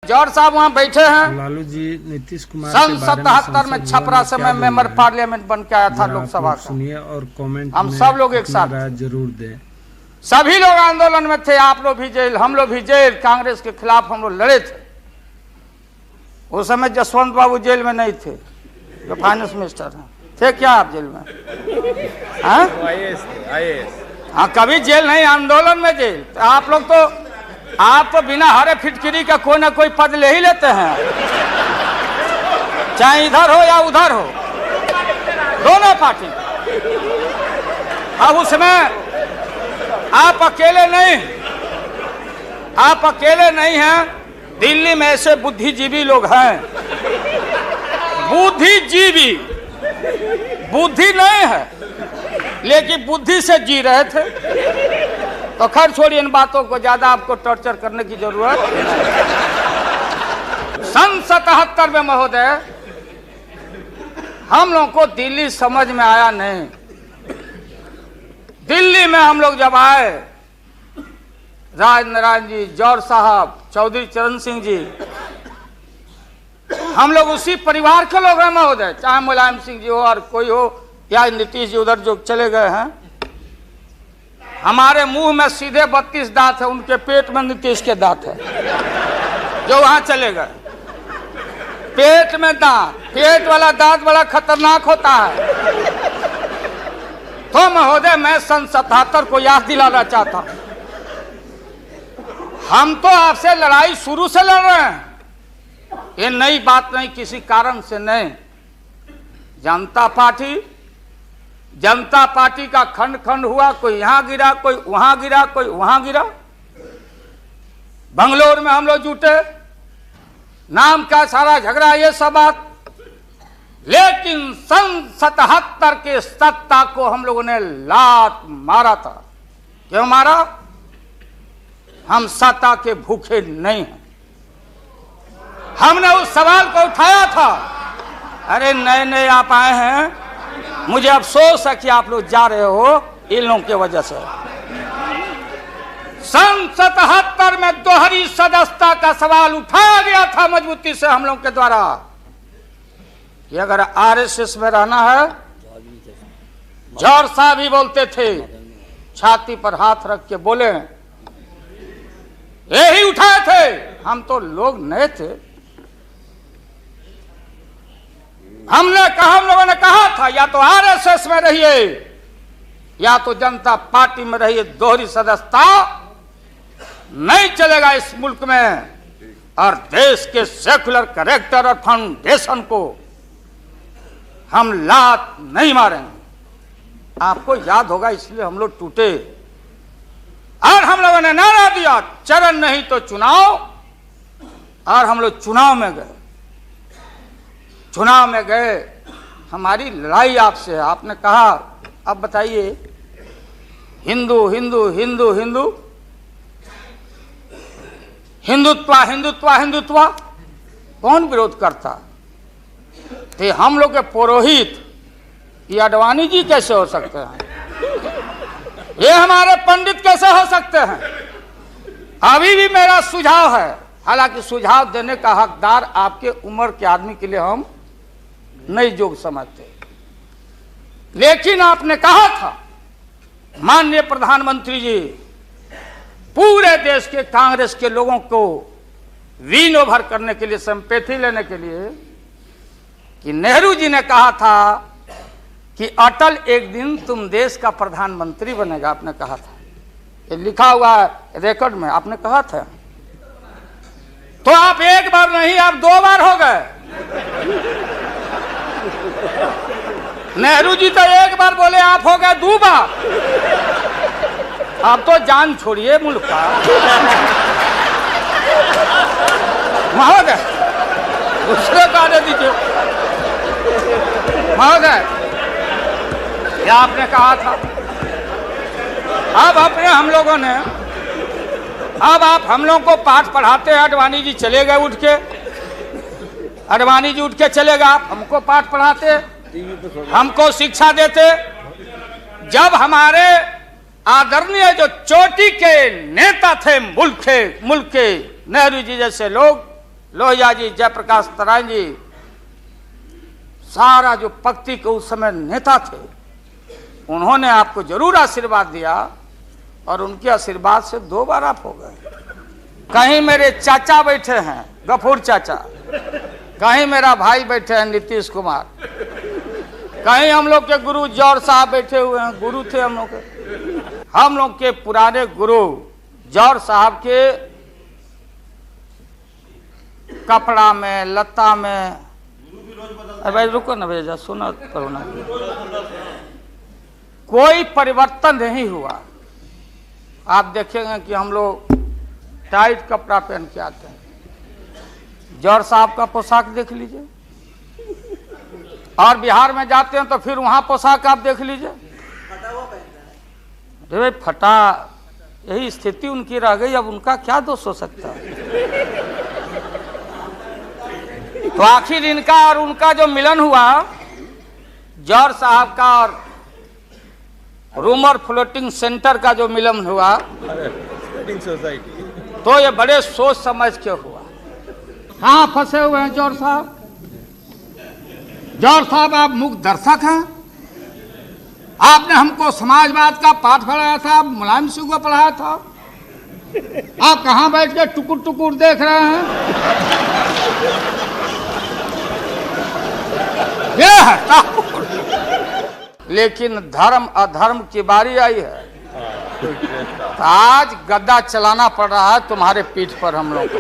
जौहर साहब वहाँ बैठे हैं। लालू जी नीतीश कुमार सन 77 में छपरा से मैं मेंबर पार्लियामेंट बन के आया था लोकसभा का। सुनिए और कमेंट हम सब लोग एक साथ जरूर दें। सभी लोग आंदोलन में थे, आप लोग भी जेल, हम लोग भी जेल। कांग्रेस के खिलाफ हम लोग लड़े थे। उस समय जसवंत बाबू जेल में नहीं थे, जो फाइनेंस मिनिस्टर हैं। थे क्या आप जेल में? हाँ, कभी जेल नहीं, आंदोलन में जेल। तो आप तो बिना हरे फिटकिरी का कोई ना कोई पद ले ही लेते हैं, चाहे इधर हो या उधर हो, दोनों पार्टी। अब उसमें आप अकेले नहीं हैं। दिल्ली में ऐसे बुद्धिजीवी लोग हैं, बुद्धिजीवी, बुद्धि नहीं है लेकिन बुद्धि से जी रहे थे। तो खैर छोड़िए इन बातों को, ज्यादा आपको टॉर्चर करने की जरूरत नहीं। सन 77 में महोदय हम लोगों को दिल्ली समझ में आया नहीं। दिल्ली में हम लोग जब आए, राज नारायण जी, जौहर साहब, चौधरी चरण सिंह जी, हम लोग उसी परिवार के लोग हैं महोदय, चाहे मुलायम सिंह जी हो और कोई हो या नीतीश जी उधर जो चले गए हैं। हमारे मुंह में सीधे 32 दांत है, उनके पेट में नीतीश के दांत है जो वहां चले गए। पेट में दांत, पेट वाला दांत बड़ा खतरनाक होता है। तो महोदय मैं सन 77 को याद दिलाना चाहता हूं, हम तो आपसे लड़ाई शुरू से लड़ रहे हैं, ये नई बात नहीं, किसी कारण से नहीं। जनता पार्टी का खंड खंड हुआ, कोई यहां गिरा, कोई वहां गिरा, कोई वहां गिरा। बंगलोर में हम लोग जुटे, नाम का सारा झगड़ा, ये सब बात। लेकिन सन 77 के सत्ता को हम लोगों ने लात मारा था। क्यों मारा? हम सत्ता के भूखे नहीं हैं। हमने उस सवाल को उठाया था। अरे नए नए आप आए हैं, मुझे अफसोस है कि आप लोग जा रहे हो इन लोगों की वजह से। सन 77 में दोहरी सदस्यता का सवाल उठाया गया था मजबूती से हम लोगों के द्वारा कि अगर आरएसएस में रहना है, जौहर साहब भी बोलते थे, छाती पर हाथ रख के बोले, यही उठाए थे। हम तो लोग नए थे, हम लोगों ने कहा था या तो आरएसएस में रहिए या तो जनता पार्टी में रहिए। दोहरी सदस्यता नहीं चलेगा इस मुल्क में, और देश के सेकुलर कैरेक्टर और फाउंडेशन को हम लात नहीं मारेंगे। आपको याद होगा, इसलिए हम लोग टूटे और हम लोगों ने नारा दिया, चरण नहीं तो चुनाव। और हम लोग चुनाव में गए। हमारी लड़ाई आपसे है। आपने कहा, अब बताइए, हिंदू हिंदू हिंदू हिंदू हिंदुत्व कौन विरोध करता? तो हम लोग के पुरोहित ये अडवाणी जी कैसे हो सकते हैं? ये हमारे पंडित कैसे हो सकते हैं? अभी भी मेरा सुझाव है, हालांकि सुझाव देने का हकदार आपके उम्र के आदमी के लिए हम नहीं जोग समझते, लेकिन आपने कहा था माननीय प्रधानमंत्री जी, पूरे देश के कांग्रेस के लोगों को विन ओवर करने के लिए, सिंपैथी लेने के लिए, कि नेहरू जी ने कहा था कि अटल एक दिन तुम देश का प्रधानमंत्री बनेगा। आपने कहा था, ये लिखा हुआ है रिकॉर्ड में, आपने कहा था। तो आप एक बार नहीं, आप 2 बार हो गए। नेहरू जी तो एक बार बोले, आप हो गए 2 बार। आप तो जान छोड़िए मुल्क का महोदय, दूसरे को आने दीजिए महोदय। क्या आपने कहा था? अब अपने हम लोगों ने, अब आप हम लोगों को पाठ पढ़ाते हैं। अडवाणी जी चले गए उठ के, अडवाणी जी उठ के चले गए, आप हमको पाठ पढ़ाते, हमको शिक्षा देते। जब हमारे आदरणीय जो चोटी के नेता थे मुल्क के नेहरू जी जैसे लोग लोहिया जी, जयप्रकाश नारायण जी, सारा जो पक्ति के उस समय नेता थे, उन्होंने आपको जरूर आशीर्वाद दिया और उनके आशीर्वाद से 2 बार आप हो गए। कहीं मेरे चाचा बैठे हैं, गफूर चाचा, कहीं मेरा भाई बैठे हैं नीतीश कुमार, कहीं हम लोग के गुरु जौहर साहब बैठे हुए हैं, गुरु थे हम लोग के पुराने गुरु जौहर साहब के कपड़ा में, लता में, अरे भाई रुको ना भैया, सुना करो ना, कोई परिवर्तन नहीं हुआ। आप देखेंगे कि हम लोग टाइट कपड़ा पहन के आते हैं। जौहर साहब का पोशाक देख लीजिए, और बिहार में जाते हैं तो फिर वहां पोशाक आप देख लीजिए, अरे भाई फटा, यही स्थिति उनकी रह गई, अब उनका क्या दोष हो सकता है। तो आखिर इनका और उनका जो मिलन हुआ, जौहर साहब का और रूमर फ्लोटिंग सेंटर का जो मिलन हुआ, तो ये बड़े सोच समझ के हुआ। कहाँ फंसे हुए हैं जौहर साहब? जौहर साहब आप मुख्य दर्शक हैं, आपने हमको समाजवाद का पाठ पढ़ाया था, मुलायम सिंह को पढ़ाया था, आप कहाँ बैठ के टुकुर टुकुर देख रहे हैं? ये है, लेकिन धर्म अधर्म की बारी आई है, आज गद्दा चलाना पड़ रहा है तुम्हारे पीठ पर हम लोग को।